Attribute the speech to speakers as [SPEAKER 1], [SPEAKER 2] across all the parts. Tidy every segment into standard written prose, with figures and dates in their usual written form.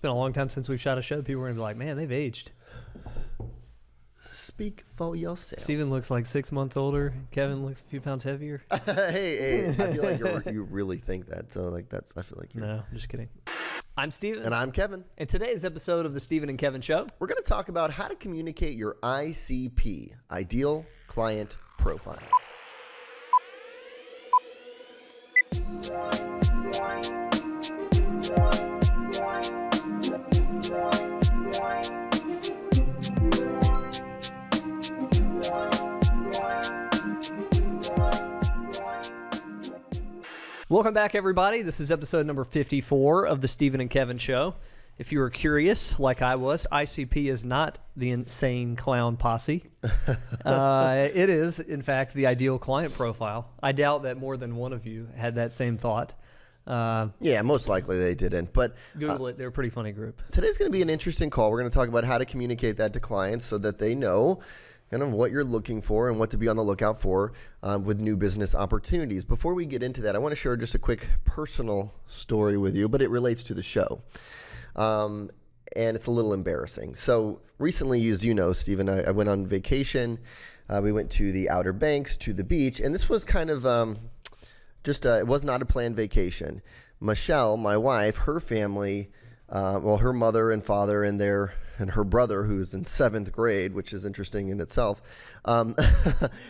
[SPEAKER 1] been a long time since we've shot a show. People are going to be like, man, they've aged.
[SPEAKER 2] Speak for yourself.
[SPEAKER 1] Steven looks like 6 months older. Kevin looks a few pounds heavier.
[SPEAKER 2] hey, I feel like you really think that. So like I feel like you're...
[SPEAKER 1] No, I'm just kidding. I'm Steven.
[SPEAKER 2] And I'm Kevin.
[SPEAKER 1] In today's episode of the Steven and Kevin Show,
[SPEAKER 2] we're going to talk about how to communicate your ICP, Ideal Client Profile.
[SPEAKER 1] welcome back, everybody. This is episode number 54 of the Steven and Kevin Show. If you were curious, like I was, ICP is not the insane clown posse. It is, in fact, the ideal client profile. I doubt that more than one of you had that same thought.
[SPEAKER 2] Yeah, most likely they didn't. But
[SPEAKER 1] Google it. They're a pretty funny group.
[SPEAKER 2] Today's going to be an interesting call. We're going to talk about how to communicate that to clients so that they know kind of what you're looking for and what to be on the lookout for with new business opportunities. Before we get into that, I want to share just a quick personal story with you, but it relates to the show. And it's a little embarrassing. So recently, as you know, Steven, I went on vacation. We went to the Outer Banks, to the beach, and this was kind of it was not a planned vacation. Michelle, my wife, her family, her mother and father and her brother, who's in 7th grade, which is interesting in itself.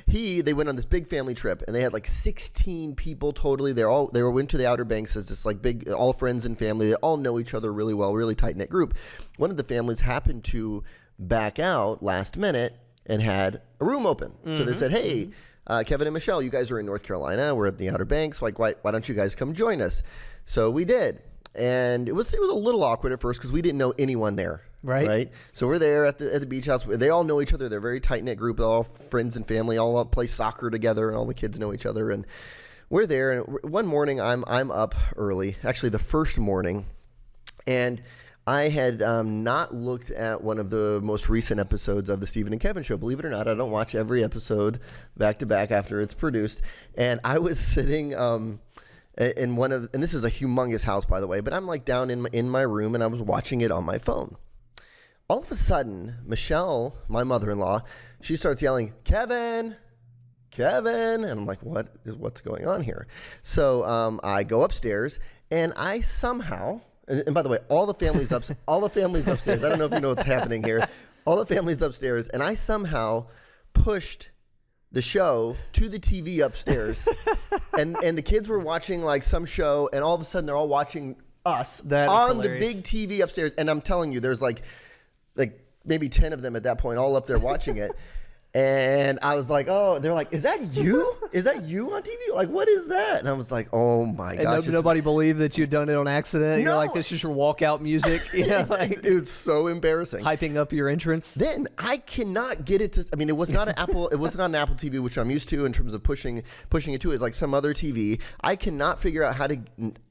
[SPEAKER 2] They went on this big family trip, and they had like 16 people totally. They went to the Outer Banks as this like big, all friends and family. They all know each other really well, really tight knit group. One of the families happened to back out last minute and had a room open. Mm-hmm. So they said, "Hey, Kevin and Michelle, you guys are in North Carolina. We're at the Outer Banks. Like, why don't you guys come join us?" So we did. And it was a little awkward at first because we didn't know anyone there. Right. So we're there at the beach house. They all know each other. They're a very tight-knit group. They're all friends and family, all play soccer together, and all the kids know each other. And we're there. And one morning, I'm up early, actually the first morning, and I had not looked at one of the most recent episodes of the Steven and Kevin Show. Believe it or not, I don't watch every episode back to back after it's produced. And I was sitting in one of, and this is a humongous house, by the way, but I'm like down in my room, and I was watching it on my phone. All of a sudden, Michelle, my mother-in-law, she starts yelling, "Kevin, Kevin," and I'm like, what's going on here? So I go upstairs, and I somehow, and by the way, all the family's upstairs. I don't know if you know what's happening here. All the family's upstairs, and I somehow pushed the show to the TV upstairs, and the kids were watching like some show, and all of a sudden they're all watching us on the big TV upstairs, and I'm telling you, there's like maybe 10 of them at that point, all up there watching it. And I was like, oh, they're like, "Is that you? Is that you on TV? Like, what is that?" And I was like, oh my gosh.
[SPEAKER 1] And nobody believed that you'd done it on accident. No. You're like, this is your walkout music. You know,
[SPEAKER 2] it was so embarrassing.
[SPEAKER 1] Hyping up your entrance.
[SPEAKER 2] Then I cannot get it to, I mean, it was not an Apple TV, which I'm used to in terms of pushing it to. It's like some other TV. I cannot figure out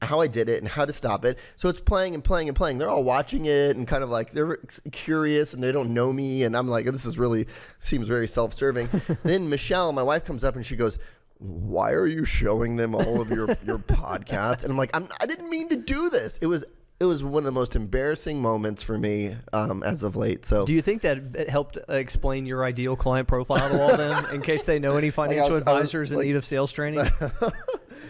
[SPEAKER 2] how I did it and how to stop it. So it's playing and playing and playing. They're all watching it and kind of like, they're curious and they don't know me. And I'm like, this is really, seems very self-serving. Then Michelle, my wife, comes up and she goes, "Why are you showing them all of your podcasts?" And I'm like, I didn't mean to do this. It was one of the most embarrassing moments for me as of late. So,
[SPEAKER 1] do you think that it helped explain your ideal client profile to all of them in case they know any financial advisors in need of sales training?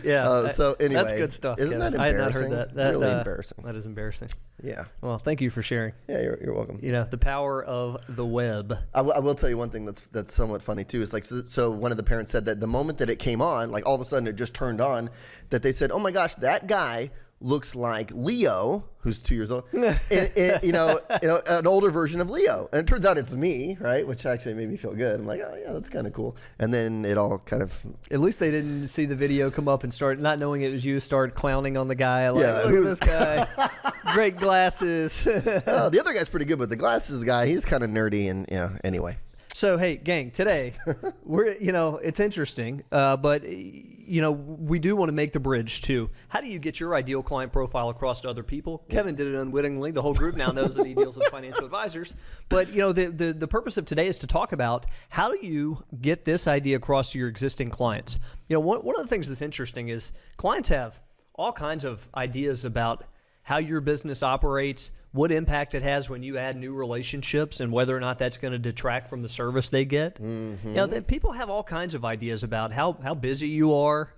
[SPEAKER 1] Yeah.
[SPEAKER 2] So anyway,
[SPEAKER 1] that's good stuff.
[SPEAKER 2] Isn't
[SPEAKER 1] Kevin.
[SPEAKER 2] that embarrassing?
[SPEAKER 1] I had not heard that.
[SPEAKER 2] Really embarrassing.
[SPEAKER 1] That is embarrassing.
[SPEAKER 2] Yeah.
[SPEAKER 1] Well, thank you for sharing.
[SPEAKER 2] Yeah, you're welcome.
[SPEAKER 1] You know, the power of the web.
[SPEAKER 2] I will tell you one thing that's somewhat funny too. It's like, so one of the parents said that the moment that it came on, like all of a sudden it just turned on, that they said, "Oh my gosh, that guy looks like Leo," who's 2 years old, an older version of Leo. And it turns out it's me, right? Which actually made me feel good. I'm like, oh yeah, that's kind of cool. And then it all kind of...
[SPEAKER 1] At least they didn't see the video come up and start, not knowing it was you, start clowning on the guy. Like,
[SPEAKER 2] yeah,
[SPEAKER 1] look at this guy. Great glasses.
[SPEAKER 2] Oh, the other guy's pretty good, but the glasses guy, he's kind of nerdy and, anyway.
[SPEAKER 1] So, hey, gang, today, it's interesting, but, we do want to make the bridge to how do you get your ideal client profile across to other people? Kevin did it unwittingly. The whole group now knows that he deals with financial advisors. But, the purpose of today is to talk about how do you get this idea across to your existing clients? One of the things that's interesting is clients have all kinds of ideas about how your business operates, what impact it has when you add new relationships, and whether or not that's going to detract from the service they get. People have all kinds of ideas about how busy you are,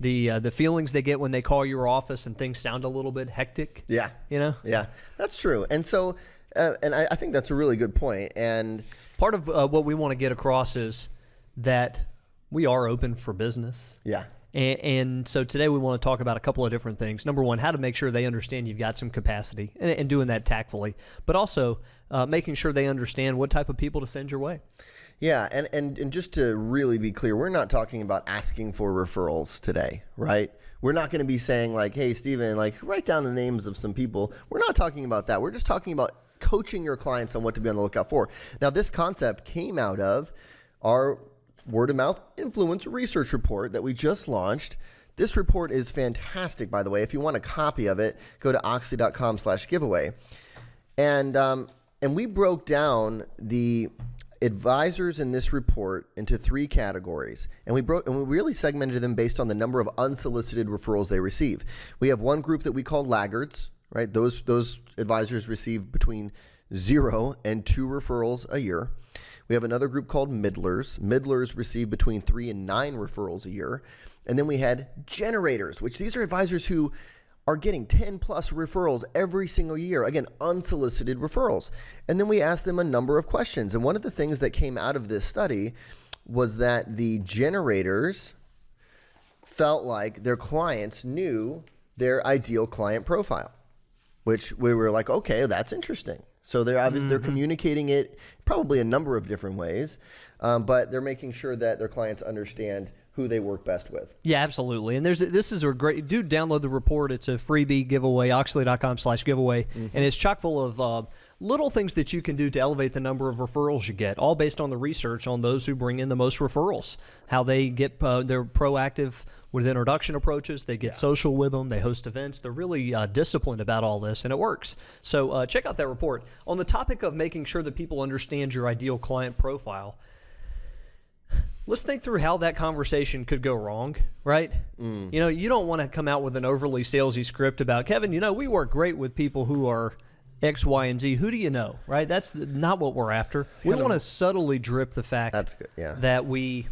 [SPEAKER 1] the feelings they get when they call your office and things sound a little bit hectic.
[SPEAKER 2] Yeah. Yeah, that's true. And so, and I think that's a really good point. And
[SPEAKER 1] part of what we want to get across is that we are open for business.
[SPEAKER 2] Yeah.
[SPEAKER 1] And so today we want to talk about a couple of different things. Number one, how to make sure they understand you've got some capacity and doing that tactfully, but also making sure they understand what type of people to send your way.
[SPEAKER 2] Yeah, and just to really be clear, we're not talking about asking for referrals today, right? We're not going to be saying like, hey, Steven, like write down the names of some people. We're not talking about that. We're just talking about coaching your clients on what to be on the lookout for. Now, this concept came out of our word of mouth influence research report that we just launched. This report is fantastic, by the way. If you want a copy of it, go to oxley.com/giveaway. And we broke down the advisors in this report into 3 categories, and we really segmented them based on the number of unsolicited referrals they receive. We have one group that we call laggards, right? Those advisors receive between 0 and 2 referrals a year. We have another group called middlers. Middlers receive between 3 and 9 referrals a year. And then we had generators, which these are advisors who are getting 10 plus referrals every single year. Again, unsolicited referrals. And then we asked them a number of questions. And one of the things that came out of this study was that the generators felt like their clients knew their ideal client profile, which we were like, okay, that's interesting. So they're obviously they're communicating it probably a number of different ways, but they're making sure that their clients understand who they work best with.
[SPEAKER 1] Yeah, absolutely. And this is a great, do download the report. It's a freebie giveaway, oxley.com/giveaway. And it's chock full of little things that you can do to elevate the number of referrals you get, all based on the research on those who bring in the most referrals, how they get, they're proactive with introduction approaches, they get social with them, they host events, they're really disciplined about all this, and it works. So check out that report. On the topic of making sure that people understand your ideal client profile, let's think through how that conversation could go wrong, right? You know, you don't want to come out with an overly salesy script about, Kevin, you know, we work great with people who are X, Y, and Z. Who do you know, right? That's not what we're after. We want to subtly drip the fact that we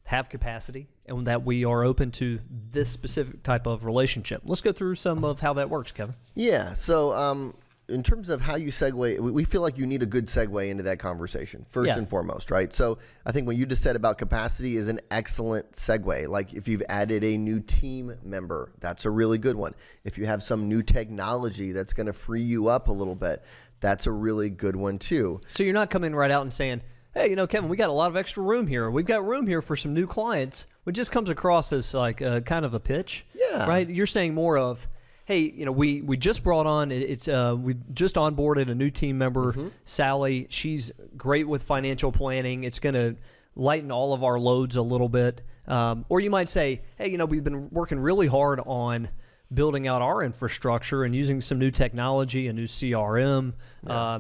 [SPEAKER 1] have capacity and that we are open to this specific type of relationship. Let's go through some of how that works, Kevin.
[SPEAKER 2] Yeah, so in terms of how you segue, we feel like you need a good segue into that conversation, first and foremost, right? So I think what you just said about capacity is an excellent segue. Like if you've added a new team member, that's a really good one. If you have some new technology that's going to free you up a little bit, that's a really good one too.
[SPEAKER 1] So you're not coming right out and saying, hey, you know, Kevin, we got a lot of extra room here. We've got room here for some new clients, which just comes across as like kind of a pitch, right? You're saying more of, hey, you know, we just brought on, we just onboarded a new team member, Sally. She's great with financial planning. It's going to lighten all of our loads a little bit. Or you might say, hey, you know, we've been working really hard on building out our infrastructure and using some new technology, a new CRM,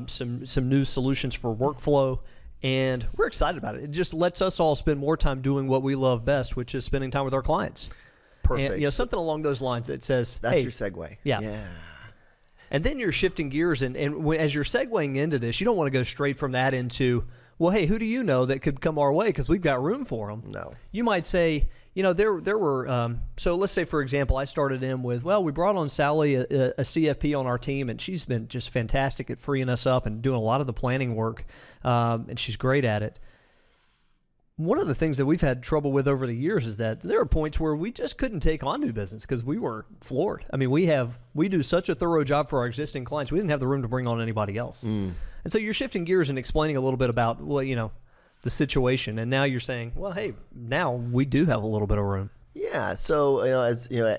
[SPEAKER 1] some new solutions for workflow. And we're excited about it. It just lets us all spend more time doing what we love best, which is spending time with our clients.
[SPEAKER 2] Perfect.
[SPEAKER 1] And, you know, something along those lines that says,
[SPEAKER 2] that's
[SPEAKER 1] hey,
[SPEAKER 2] your segue.
[SPEAKER 1] Yeah. And then you're shifting gears, and as you're segueing into this, you don't want to go straight from that into, well, hey, who do you know that could come our way because we've got room for them?
[SPEAKER 2] No.
[SPEAKER 1] You might say, you know, there were, so let's say, for example, I started in with, well, we brought on Sally, a CFP on our team, and she's been just fantastic at freeing us up and doing a lot of the planning work, and she's great at it. One of the things that we've had trouble with over the years is that there are points where we just couldn't take on new business because we were floored. I mean, we do such a thorough job for our existing clients, we didn't have the room to bring on anybody else. And so you're shifting gears and explaining a little bit about, well, you know, the situation, and now you're saying, well, hey, now we do have a little bit of room.
[SPEAKER 2] Yeah. So, you know, as you know,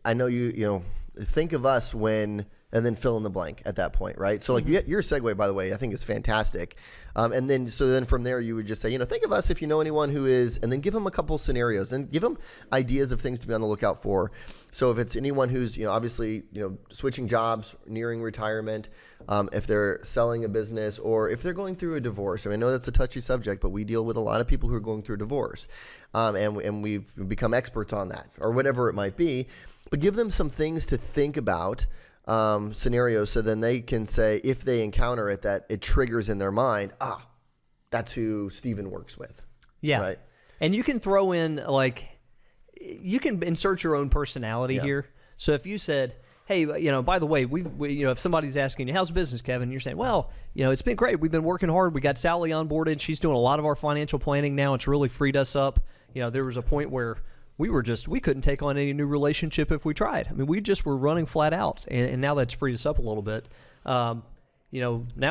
[SPEAKER 2] I know you know, think of us when, and then fill in the blank at that point, right? So like your segue, by the way, I think is fantastic. And then from there you would just say, you know, think of us if you know anyone who is, and then give them a couple scenarios and give them ideas of things to be on the lookout for. So if it's anyone who's, you know, obviously, you know, switching jobs, nearing retirement, if they're selling a business, or if they're going through a divorce. I mean, I know that's a touchy subject, but we deal with a lot of people who are going through a divorce, and we've become experts on that, or whatever it might be. But give them some things to think about scenarios, so then they can say, if they encounter it, that it triggers in their mind, that's who Steven works with.
[SPEAKER 1] Yeah.
[SPEAKER 2] Right.
[SPEAKER 1] And you can throw in, like, you can insert your own personality here. So if you said, hey, by the way, we if somebody's asking you, how's business, Kevin? You're saying, well, it's been great. We've been working hard. We got Sally onboarded. She's doing a lot of our financial planning now. It's really freed us up. There was a point where we couldn't take on any new relationship if we tried. I mean, we just were running flat out, and now that's freed us up a little bit. Now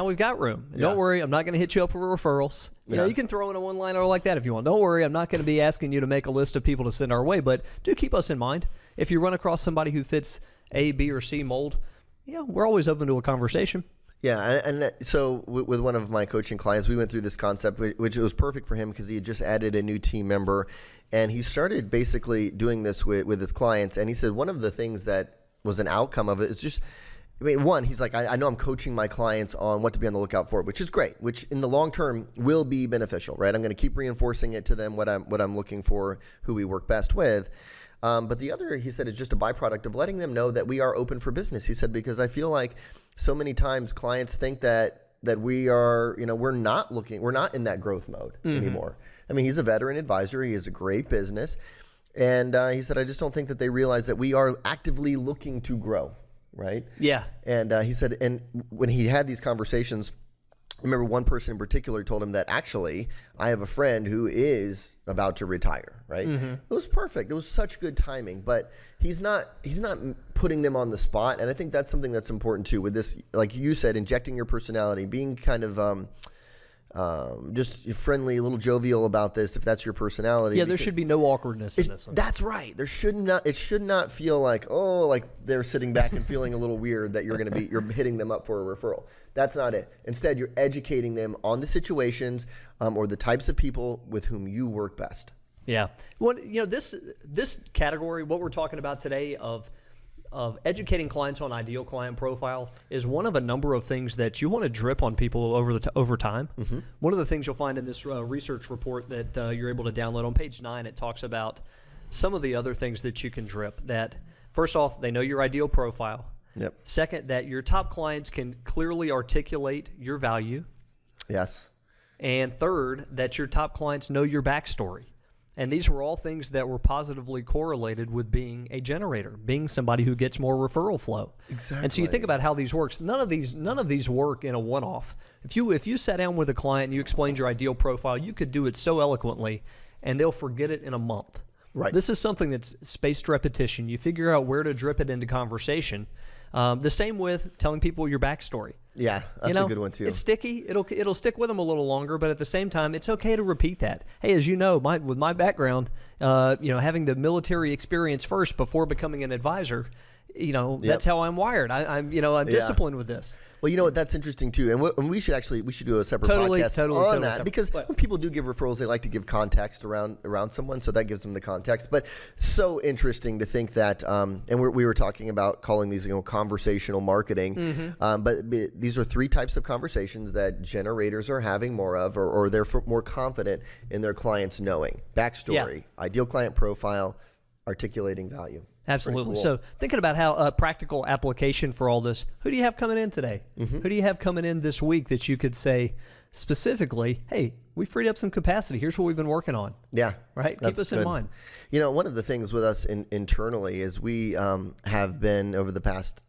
[SPEAKER 1] we've got room. And don't worry, I'm not going to hit you up for referrals. You can throw in a one-liner like that if you want. Don't worry, I'm not going to be asking you to make a list of people to send our way, but do keep us in mind. If you run across somebody who fits A, B, or C mold, we're always open to a conversation.
[SPEAKER 2] Yeah, and so with one of my coaching clients, we went through this concept, which was perfect for him because he had just added a new team member, and he started basically doing this with his clients, and he said one of the things that was an outcome of it is just, one, he's like, I know I'm coaching my clients on what to be on the lookout for, which is great, which in the long term will be beneficial, right? I'm going to keep reinforcing it to them, what I'm looking for, who we work best with. But the other, he said, is just a byproduct of letting them know that we are open for business. He said, because I feel like so many times clients think that we are, we're not in that growth mode anymore. I mean, he's a veteran advisor. He has a great business. And he said, I just don't think that they realize that we are actively looking to grow, right?
[SPEAKER 1] Yeah.
[SPEAKER 2] And he said, and when he had these conversations, I remember one person in particular told him that actually I have a friend who is about to retire, right? It was perfect. It was such good timing, but he's not putting them on the spot. And I think that's something that's important too with this, like you said, injecting your personality, being kind of just friendly, a little jovial about this, if that's your personality.
[SPEAKER 1] Yeah, there should be no awkwardness in this one.
[SPEAKER 2] That's right. It should not feel like, like they're sitting back and feeling a little weird that you're hitting them up for a referral. That's not it. Instead, you're educating them on the situations or the types of people with whom you work best.
[SPEAKER 1] Yeah. Well, this category, what we're talking about today of educating clients on ideal client profile is one of a number of things that you want to drip on people over time. One of the things you'll find in this research report that you're able to download on page 9, it talks about some of the other things that you can drip. That first off, they know your ideal profile.
[SPEAKER 2] Yep.
[SPEAKER 1] Second, that your top clients can clearly articulate your value.
[SPEAKER 2] Yes.
[SPEAKER 1] And third, that your top clients know your backstory. And these were all things that were positively correlated with being a generator, being somebody who gets more referral flow.
[SPEAKER 2] Exactly.
[SPEAKER 1] And so you think about how these works. None of these work in a one-off. If you sat down with a client and you explained your ideal profile, you could do it so eloquently, and they'll forget it in a month.
[SPEAKER 2] Right.
[SPEAKER 1] This is something that's spaced repetition. You figure out where to drip it into conversation. The same with telling people your backstory.
[SPEAKER 2] Yeah, that's a good one too.
[SPEAKER 1] It's sticky. It'll stick with them a little longer, but at the same time, it's okay to repeat that. Hey, as you know, with my background, having the military experience first before becoming an advisor, that's how I'm wired. I'm disciplined with this.
[SPEAKER 2] Well, you know what? That's interesting too, and we should do a separate podcast on that because when people do give referrals, they like to give context around someone, so that gives them the context. But so interesting to think that, and we were talking about calling these conversational marketing, but these are 3 types of conversations that generators are having more of, or they're more confident in their clients knowing backstory, ideal client profile, articulating value.
[SPEAKER 1] Absolutely.
[SPEAKER 2] Cool.
[SPEAKER 1] So thinking about how practical application for all this, who do you have coming in today? Who do you have coming in this week that you could say specifically, hey, we freed up some capacity. Here's what we've been working on.
[SPEAKER 2] Yeah.
[SPEAKER 1] Right? Keep us in mind.
[SPEAKER 2] One of the things with us internally is we have been over the past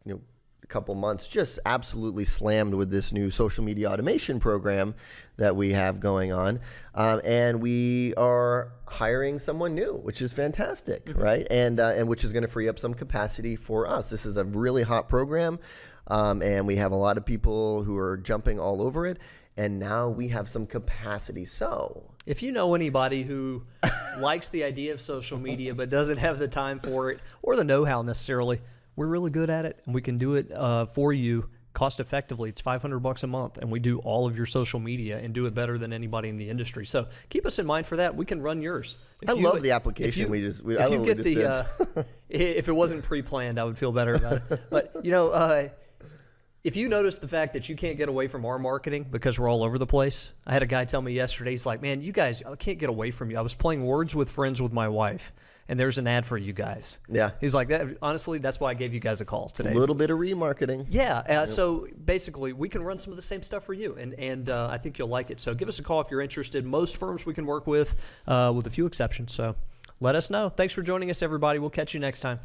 [SPEAKER 2] couple months just absolutely slammed with this new social media automation program that we have going on, and we are hiring someone new, which is fantastic, right? And which is going to free up some capacity for us. This is a really hot program, and we have a lot of people who are jumping all over it, and now we have some capacity. So
[SPEAKER 1] if you know anybody who likes the idea of social media but doesn't have the time for it or the know-how necessarily, we're really good at it, and we can do it for you cost effectively. It's $500 a month, and we do all of your social media and do it better than anybody in the industry. So keep us in mind for that. We can run yours.
[SPEAKER 2] I love the application if
[SPEAKER 1] it wasn't pre-planned, I would feel better about it. But if you notice the fact that you can't get away from our marketing because we're all over the place. I had a guy tell me yesterday, he's like, man, you guys, I can't get away from you. I was playing Words with Friends with my wife, and there's an ad for you guys.
[SPEAKER 2] Yeah.
[SPEAKER 1] He's like, that, honestly, that's why I gave you guys a call today.
[SPEAKER 2] A little bit of remarketing.
[SPEAKER 1] Yeah. So basically, we can run some of the same stuff for you, and I think you'll like it. So give us a call if you're interested. Most firms we can work with a few exceptions. So let us know. Thanks for joining us, everybody. We'll catch you next time.